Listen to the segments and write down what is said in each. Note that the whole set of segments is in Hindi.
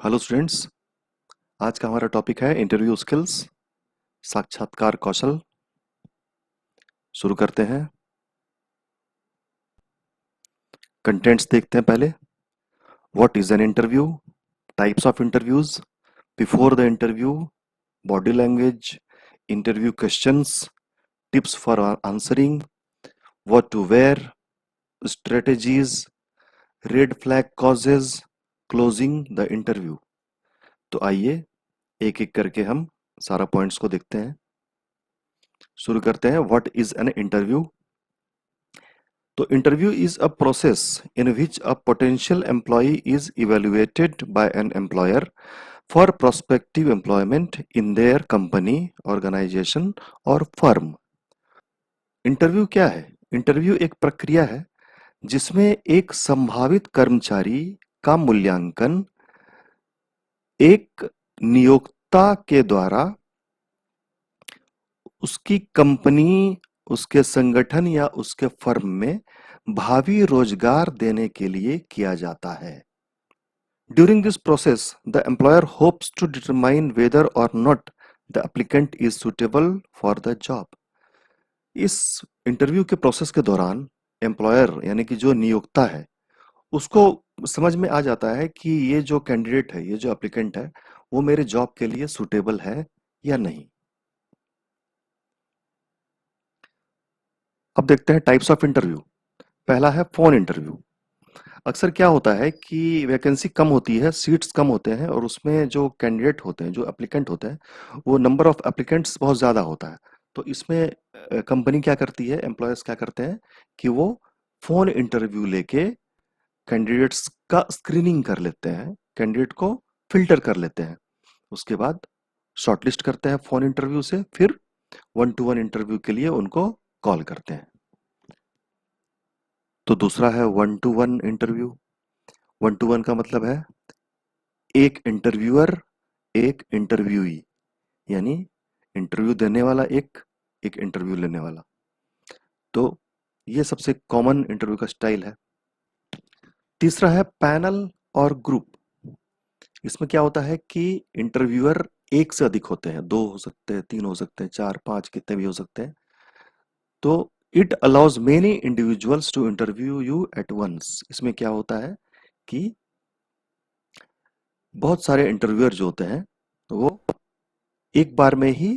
Hello students. आज का हमारा टॉपिक है इंटरव्यू स्किल्स, साक्षात्कार कौशल। शुरू करते हैं। कंटेंट्स देखते हैं पहले। What is an interview, types of interviews, before the interview, body language, interview questions, tips for answering, what to wear, strategies, red flag causes, closing the interview. तो आइए एक एक करके हम सारा पॉइंट्स को देखते हैं। शुरू करते हैं। What is an interview? So interview is a process in which a potential employee is evaluated by an employer for prospective employment in their company, organization or firm. Interview क्या है? इंटरव्यू एक प्रक्रिया है जिसमें एक संभावित कर्मचारी का मूल्यांकन एक नियोक्ता के द्वारा उसकी कंपनी, उसके संगठन या उसके फर्म में भावी रोजगार देने के लिए किया जाता है। During this process, the employer hopes to determine whether or not the applicant is suitable for the job. इस इंटरव्यू के प्रोसेस के दौरान एम्प्लॉयर यानी कि जो नियोक्ता है उसको समझ में आ जाता है कि ये जो कैंडिडेट है, ये जो एप्लीकेंट है, वो मेरे जॉब के लिए सुटेबल है या नहीं। अब देखते हैं टाइप्स ऑफ इंटरव्यू। पहला है फोन इंटरव्यू। अक्सर क्या होता है कि वैकेंसी कम होती है, सीट्स कम होते हैं और उसमें जो कैंडिडेट होते हैं, जो एप्लीकेंट होते हैं, वो नंबर ऑफ एप्लीकेंट्स बहुत ज़्यादा होता है। तो इसमें कंपनी क्या करती है, एम्प्लॉयर्स क्या करते हैं कि वो फ़ोन इंटरव्यू लेके कैंडिडेट्स का स्क्रीनिंग कर लेते हैं, कैंडिडेट को फ़िल्टर कर लेते हैं। उसके बाद शॉर्टलिस्ट करते हैं फ़ोन इंटरव्यू से, फिर वन टू वन इंटरव्यू के लिए उनको कॉल करते हैं। तो दूसरा है one two one interview. One two one का मतलब है एक इंटरव्यूअर, एक इंटरव्यूई, यानी इंटरव्यू देने वाला एक इंटरव्यू लेने वाला। तो ये सबसे कॉमन इंटरव्यू का स्टाइल है। तीसरा है पैनल और ग्रुप। इसमें क्या होता है कि इंटरव्यूअर एक से अधिक होते हैं, दो हो सकते हैं, तीन हो सकते हैं, चार पांच, कितने भी हो सकते हैं। तो it allows many individuals to interview you at once. इसमें क्या होता है कि बहुत सारे इंटरव्यूअर जो होते हैं वो एक बार में ही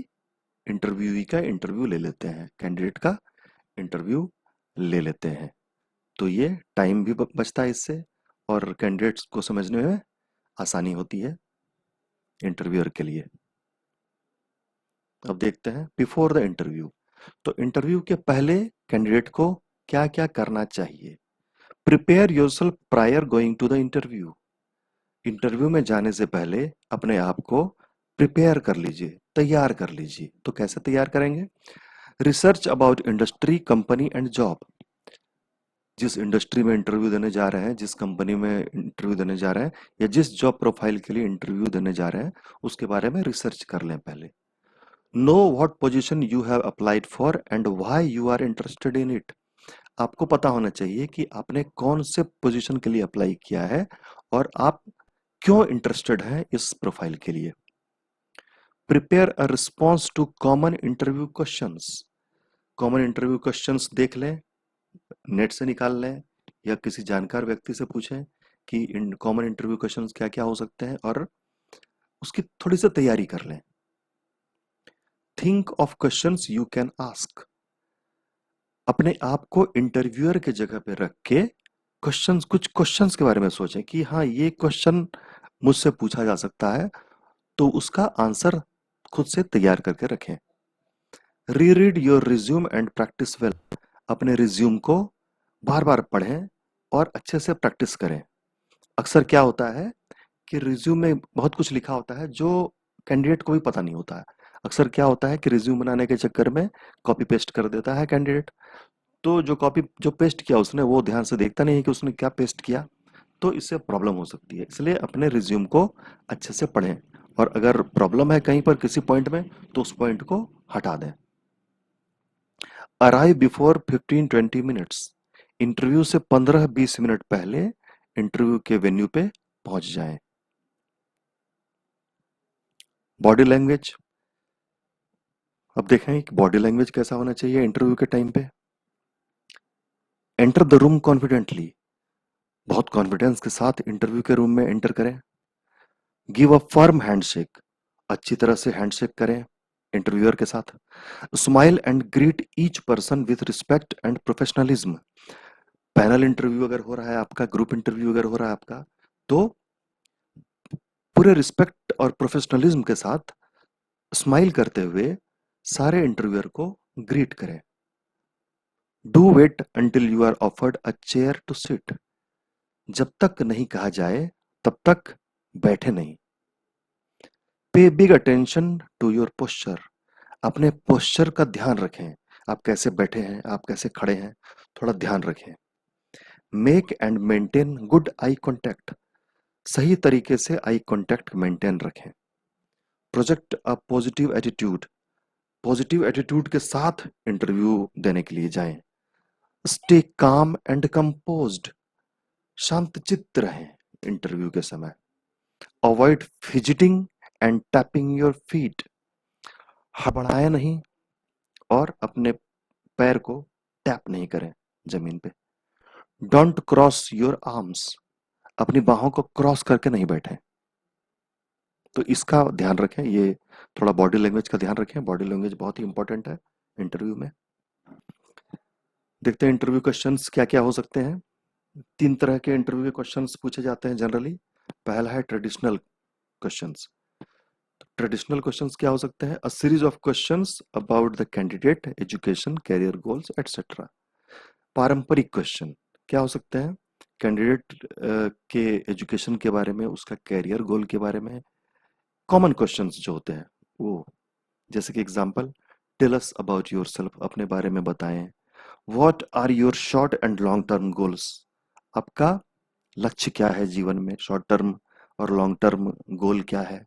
इंटरव्यूई का इंटरव्यू ले लेते हैं, कैंडिडेट का इंटरव्यू ले लेते हैं। तो ये टाइम भी बचता है इससे और कैंडिडेट्स को समझने में आसानी होती है इंटरव्यूअर के लिए। अब देखते हैं बिफोर द इंटरव्यू। तो इंटरव्यू के पहले कैंडिडेट को क्या क्या करना चाहिए? Prepare yourself prior going to the interview. Interview में जाने से पहले अपने आप को प्रिपेयर कर लीजिए, तैयार कर लीजिए। तो कैसे तैयार करेंगे? Research about industry, company and job. जिस इंडस्ट्री में इंटरव्यू देने जा रहे हैं, जिस कंपनी में इंटरव्यू देने जा रहे हैं या जिस जॉब प्रोफाइल के लिए इंटरव्यू देने जा रहे हैं, उसके बारे में रिसर्च कर लें पहले। Know what position you have applied for and why you are interested in it. आपको पता होना चाहिए कि आपने कौन से पोजीशन के लिए अप्लाई किया है और आप क्यों इंटरेस्टेड हैं इस प्रोफाइल के लिए। Prepare a response to common interview questions. Common interview questions देख लें, नेट से निकाल लें या किसी जानकार व्यक्ति से पूछें कि इन कॉमन इंटरव्यू क्वेश्चंस क्या क्या हो सकते हैं और उसकी थोड़ी सी तैयारी कर लें। Think of questions you can ask. अपने आप को इंटरव्यूअर के जगह पे रख के कुछ क्वेश्चंस के बारे में सोचें कि हाँ, ये क्वेश्चन मुझसे पूछा जा सकता है, तो उसका आंसर खुद से तैयार करके रखें। Reread your resume and practice well. अपने रिज्यूम को बार बार पढ़ें और अच्छे से प्रैक्टिस करें। अक्सर क्या होता है कि रिज्यूम में बहुत कुछ लिखा होता है जो कैंडिडेट को भी पता नहीं होता है। अक्सर क्या होता है कि रिज्यूम बनाने के चक्कर में कॉपी पेस्ट कर देता है कैंडिडेट। तो जो पेस्ट किया उसने, वो ध्यान से देखता नहीं है कि उसने क्या पेस्ट किया। तो इससे प्रॉब्लम हो सकती है। इसलिए अपने रिज्यूम को अच्छे से पढ़ें और अगर प्रॉब्लम है कहीं पर किसी पॉइंट में तो उस पॉइंट को हटा दें। Arrive before 15-20 minutes. इंटरव्यू से 15-20 मिनट पहले इंटरव्यू के वेन्यू पे पहुंच जाएं। बॉडी लैंग्वेज, अब देखें कि बॉडी लैंग्वेज कैसा होना चाहिए इंटरव्यू के टाइम पे। एंटर द रूम कॉन्फिडेंटली, बहुत कॉन्फिडेंस के साथ इंटरव्यू के रूम में एंटर करें। गिव अ फर्म हैंडशेक, अच्छी तरह से हैंडशेक करें इंटरव्यूअर के साथ। Smile and greet each person with respect and professionalism, panel interview अगर हो रहा है आपका, ग्रुप इंटरव्यू अगर हो रहा है आपका, तो पूरे रिस्पेक्ट और प्रोफेशनलिज्म के साथ स्माइल करते हुए सारे इंटरव्यूअर को ग्रीट करें। Do wait until you are offered a chair to sit, जब तक नहीं कहा जाए तब तक बैठे नहीं। Pay big attention to your posture, अपने पोस्चर का ध्यान रखें, आप कैसे बैठे हैं, आप कैसे खड़े हैं, थोड़ा ध्यान रखें। Make and maintain good eye contact, सही तरीके से आई कांटेक्ट मेंटेन रखें। प्रोजेक्ट अ पॉजिटिव एटीट्यूड के साथ इंटरव्यू देने के लिए जाएं। स्टे काम एंड कंपोज्ड, शांतचित्त रहें इंटरव्यू के समय। Avoid fidgeting and tapping your feet, हड़बड़ाएं नहीं और अपने पैर को टैप नहीं करें जमीन पे। डोंट क्रॉस योर आर्म्स, अपनी बाहों को क्रॉस करके नहीं बैठें। तो इसका ध्यान रखें, ये थोड़ा बॉडी लैंग्वेज का ध्यान रखें, बॉडी लैंग्वेज बहुत ही इंपॉर्टेंट है इंटरव्यू में। देखते हैं इंटरव्यू क्वेश्चंस क्या क्या हो सकते हैं। 3 तरह के इंटरव्यू के क्वेश्चंस पूछे जाते हैं जनरली। पहला है ट्रेडिशनल क्वेश्चंस। ट्रेडिशनल क्वेश्चंस क्या हो सकते हैं? A series of questions about the candidate, education, career goals etcetera. पारंपरिक क्वेश्चन क्या हो सकते हैं? कैंडिडेट के एजुकेशन के बारे में, उसका करियर गोल के बारे में। कॉमन क्वेश्चंस जो होते हैं वो, जैसे कि example, tell us about yourself, अपने बारे में बताएं। What are your short and long term goals, आपका लक्ष्य क्या है जीवन में, शॉर्ट टर्म और लॉन्ग टर्म गोल क्या है।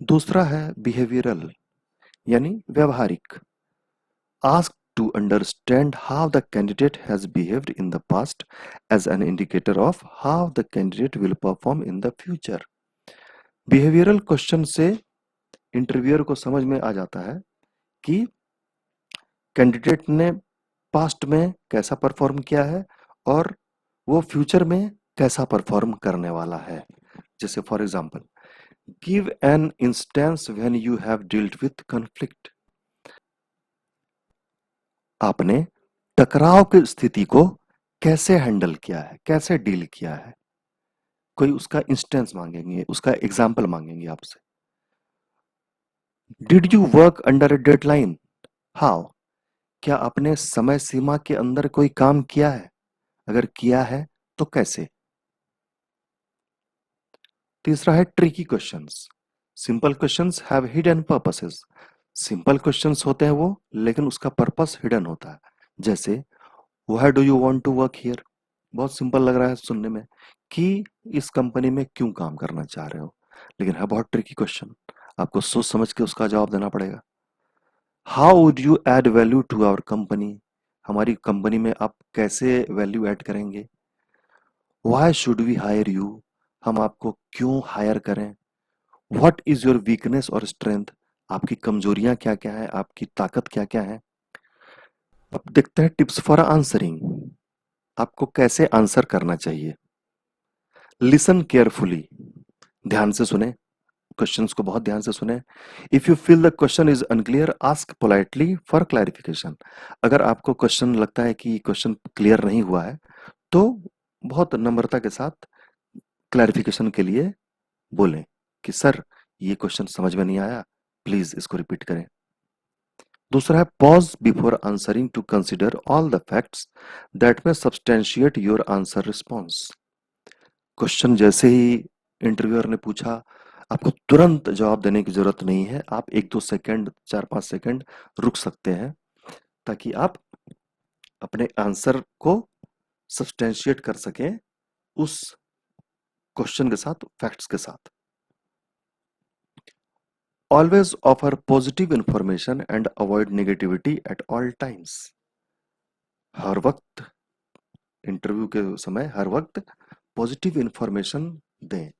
दूसरा है बिहेवियरल, यानी व्यवहारिक। Ask to understand how the candidate has behaved in the past as an indicator of how the candidate will perform in the future. Behavioural question से इंटरव्यूअर को समझ में आ जाता है कि कैंडिडेट ने पास्ट में कैसा परफॉर्म किया है और वो फ्यूचर में कैसा परफॉर्म करने वाला है। जैसे for example, give an instance when you have dealt with conflict, आपने टकराव की स्थिति को कैसे हैंडल किया है, कैसे डील किया है। कोई उसका इंस्टेंस मांगेंगे, उसका एग्जाम्पल मांगेंगे आपसे। Did you work under a deadline, how, क्या आपने समय सीमा के अंदर कोई काम किया है, अगर किया है तो कैसे। तीसरा है tricky questions. Simple questions have hidden purposes, simple questions होते हैं वो, लेकिन उसका पर्पस हिडन होता है। जैसे, why do you want to work here, बहुत सिंपल लग रहा है सुनने में कि इस कंपनी में क्यों काम करना चाह रहे हो, लेकिन है बहुत ट्रिकी क्वेश्चन, आपको सोच समझ के उसका जवाब देना पड़ेगा। How would you add value to our company, हमारी कंपनी में आप कैसे वैल्यू ऐड करेंगे। Why should we hire you, हम आपको क्यों हायर करें। व्हाट इज योर वीकनेस और स्ट्रेंथ, आपकी कमजोरियां क्या क्या है, आपकी ताकत क्या क्या है। अब देखते हैं टिप्स फॉर आंसरिंग, आपको कैसे आंसर करना चाहिए। लिसन केयरफुली, ध्यान से सुने, क्वेश्चंस को बहुत ध्यान से सुने। If you feel the question is unclear, ask politely for clarification, अगर आपको क्वेश्चन लगता है कि क्वेश्चन क्लियर नहीं हुआ है तो बहुत नम्रता के साथ क्लैरिफिकेशन के लिए बोलें कि सर ये क्वेश्चन समझ में नहीं आया, प्लीज इसको रिपीट करें। दूसरा है pause before answering to consider all the facts that में substantiate your answer response. Question जैसे ही इंटरव्यूअर ने पूछा, आपको तुरंत जवाब देने की जरूरत नहीं है, आप 1-2 सेकंड, 4-5 सेकंड रुक सकते हैं ताकि आप अपने आंसर को सब्सटेंशिएट कर सकें उस क्वेश्चन के साथ, फैक्ट्स के साथ। Always offer positive information and avoid negativity at all times, हर वक्त इंटरव्यू के समय हर वक्त पॉजिटिव इंफॉर्मेशन दें,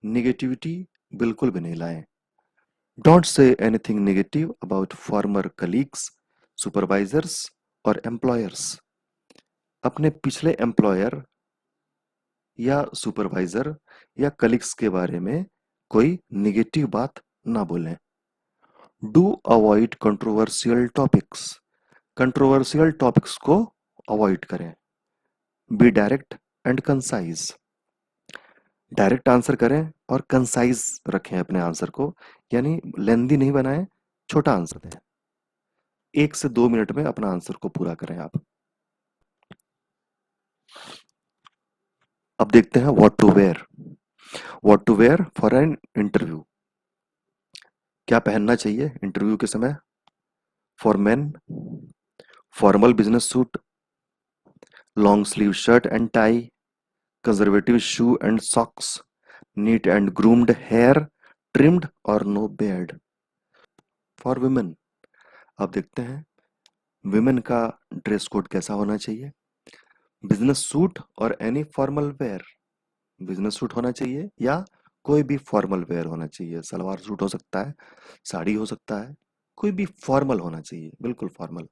निगेटिविटी बिल्कुल भी नहीं लाएं। Don't say anything negative about farmer colleagues, supervisors और एम्प्लॉयर्स। अपने पिछले एम्प्लॉयर या सुपरवाइजर या कलीग्स के बारे में कोई निगेटिव बात ना बोलें। Do avoid controversial topics. Controversial topics को अवॉइड करें। Be direct and concise. Direct answer करें और कंसाइज रखें अपने आंसर को, यानी लेंदी नहीं बनाएं, छोटा आंसर दें। 1 से 2 मिनट में अपना आंसर को पूरा करें आप। अब देखते हैं what to wear. What to wear for an interview. क्या पहनना चाहिए इंटरव्यू के समय? For men, formal business suit, long sleeve shirt and tie, conservative shoe and socks, neat and groomed hair, trimmed और नो बियर्ड। फॉर वुमेन, अब देखते हैं विमेन का ड्रेस कोड कैसा होना चाहिए। बिजनेस सूट और any formal wear. Business suit होना चाहिए या कोई भी फॉर्मल वेयर होना चाहिए। सलवार सूट हो सकता है, साड़ी हो सकता है, कोई भी फॉर्मल होना चाहिए, बिल्कुल formal.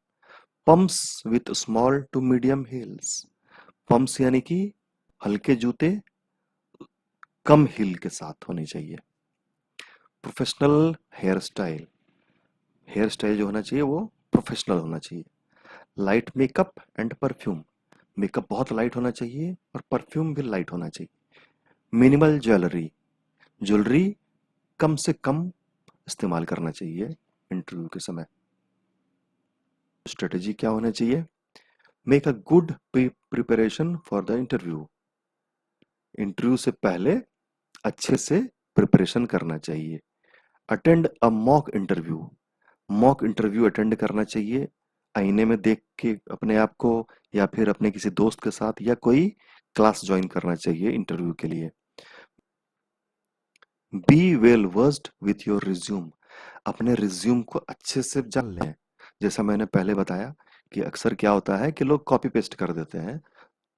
Pumps with small to medium heels. Pumps यानी कि हल्के जूते कम हील के साथ होने चाहिए। Professional hair style. Hair style जो होना चाहिए वो प्रोफेशनल होना चाहिए। Light makeup and perfume. Makeup बहुत लाइट होना चाहिए और परफ्यूम भी लाइट होना चाहिए। Minimal jewellery. ज्वेलरी कम से कम इस्तेमाल करना चाहिए इंटरव्यू के समय। स्ट्रेटेजी क्या होना चाहिए? Make a good preparation for the interview. Interview से पहले अच्छे से प्रिपरेशन करना चाहिए। Attend a mock interview. Mock interview attend करना चाहिए आईने में देख के अपने आप को, या फिर अपने किसी दोस्त के साथ, या कोई क्लास ज्वाइन करना चाहिए इंटरव्यू के लिए। Be well versed with your resume. अपने रिज्यूम को अच्छे से जान लें। जैसा मैंने पहले बताया कि अक्सर क्या होता है कि लोग कॉपी पेस्ट कर देते हैं,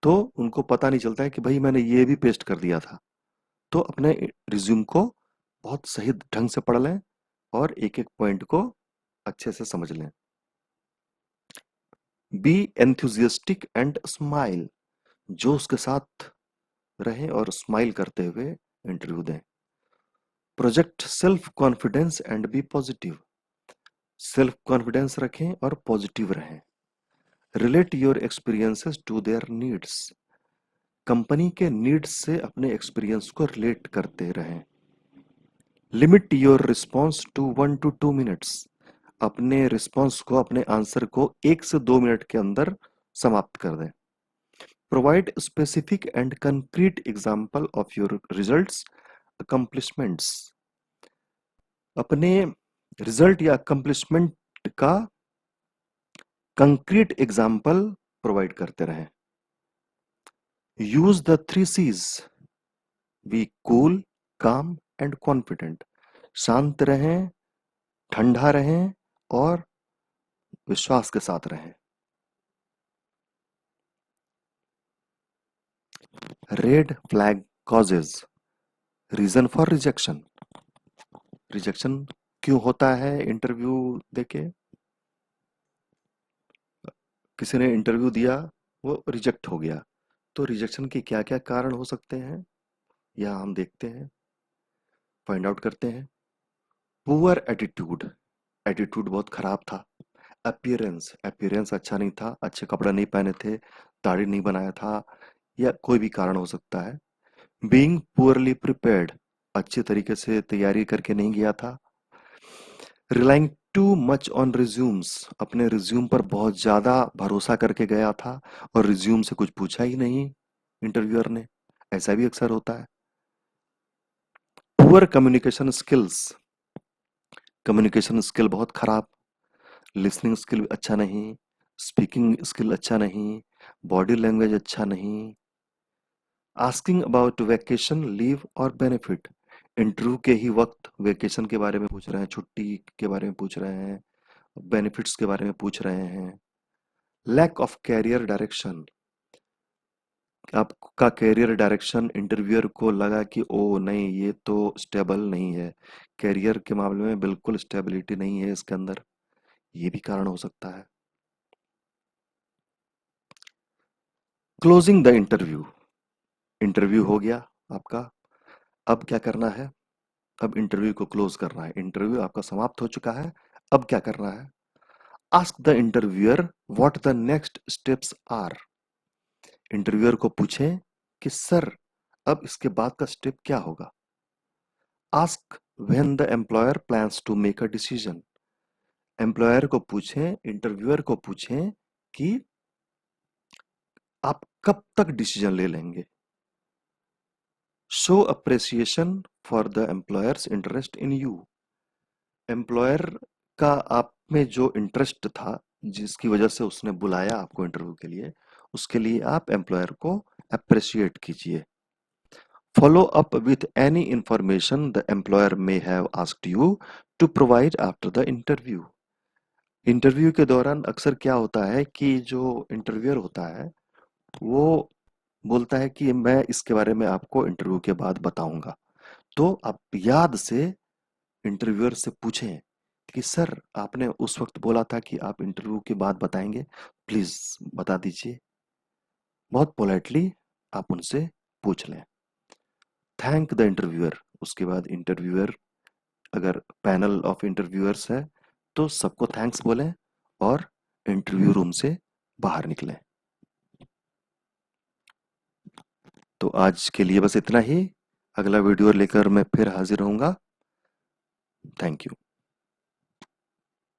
तो उनको पता नहीं चलता है कि भाई मैंने ये भी पेस्ट कर दिया था। तो अपने रिज्यूम को बहुत सही ढंग से पढ़ लें और एक एक पॉइंट को अच्छे से समझ लें। Be enthusiastic and smile. जोश के साथ रहें और स्माइल करते हुए इंटरव्यू दें। Project self confidence and be positive. Self confidence रखें और पॉजिटिव रहें। Relate your experiences to their needs. Company के नीड्स से अपने एक्सपीरियंस को रिलेट करते रहें। Limit your response to 1 to 2 minutes. अपने रिस्पॉन्स को, अपने आंसर को 1 से 2 मिनट के अंदर समाप्त कर दें। Provide specific and concrete example of your results, accomplishments. अपने रिजल्ट या अकम्पलिशमेंट का कंक्रीट एग्जाम्पल प्रोवाइड करते रहें। Use the 3 C's। Be cool, calm and confident. शांत रहें, ठंडा रहें और विश्वास के साथ रहें। Red flag causes. Reason for rejection. Rejection क्यों होता है इंटरव्यू देके? किसी ने इंटरव्यू दिया, वो रिजेक्ट हो गया, तो रिजेक्शन के क्या क्या कारण हो सकते हैं यह हम देखते हैं, फाइंड आउट करते हैं। Poor attitude. एटीट्यूड बहुत खराब था। अपीयरेंस। अपीयरेंस अच्छा नहीं था, अच्छे कपड़े नहीं पहने थे, दाढ़ी नहीं बनाया था, या कोई भी कारण हो सकता है। Being poorly prepared. अच्छे तरीके से तैयारी करके नहीं गया था। Relying too much on resumes. अपने रिज्यूम पर बहुत ज्यादा भरोसा करके गया था और रिज्यूम से कुछ पूछा ही नहीं इंटरव्यूअर ने। ऐसा भी अक्सर होता है। Poor communication skills. Communication skill बहुत खराब। लिसनिंग स्किल अच्छा नहीं, स्पीकिंग स्किल अच्छा नहीं, बॉडी लैंग्वेज अच्छा नहीं। आस्किंग अबाउट वेकेशन, लीव और बेनिफिट। इंटरव्यू के ही वक्त वेकेशन के बारे में पूछ रहे हैं, छुट्टी के बारे में पूछ रहे हैं, बेनिफिट्स के बारे में पूछ रहे हैं। Lack of career direction. आपका करियर डायरेक्शन इंटरव्यूअर को लगा कि ओ नहीं, ये तो स्टेबल नहीं है, करियर के मामले में बिल्कुल स्टेबिलिटी नहीं है इसके अंदर, ये भी कारण हो सकता है। क्लोजिंग द इंटरव्यू, इंटरव्यू हो गया आपका। अब क्या करना है? अब इंटरव्यू को क्लोज करना है। इंटरव्यू आपका समाप्त हो चुका है। अब क्या करना है? Ask the interviewer what the next steps are. Interviewer को पूछें कि सर, अब इसके बाद का स्टेप क्या होगा। Ask when the employer plans to make a decision. Employer को पूछें, इंटरव्यूअर को पूछें कि आप कब तक डिसीजन ले लेंगे। Show appreciation for the employers interest in you. Employer का आप में जो इंटरेस्ट था, जिसकी वजह से उसने बुलाया आपको इंटरव्यू के लिए, उसके लिए आप एम्प्लॉयर को अप्रिशिएट कीजिए। Follow up with any information the employer may have asked you to provide after the interview. Interview के दौरान अक्सर क्या होता है कि जो इंटरव्यूअर होता है वो बोलता है कि मैं इसके बारे में आपको इंटरव्यू के बाद बताऊंगा। तो आप याद से इंटरव्यूअर से पूछें कि सर, आपने उस वक्त बोला था कि आप इंटरव्यू के बाद बताएंगे, प्लीज बता दीजिए। बहुत पोलाइटली आप उनसे पूछ लें। Thank the interviewer. उसके बाद इंटरव्यूअर, अगर पैनल ऑफ इंटरव्यूअर्स है तो सबको थैंक्स बोलें और इंटरव्यू रूम से बाहर निकलें। तो आज के लिए बस इतना ही। अगला वीडियो लेकर मैं फिर हाजिर होऊंगा। Thank you.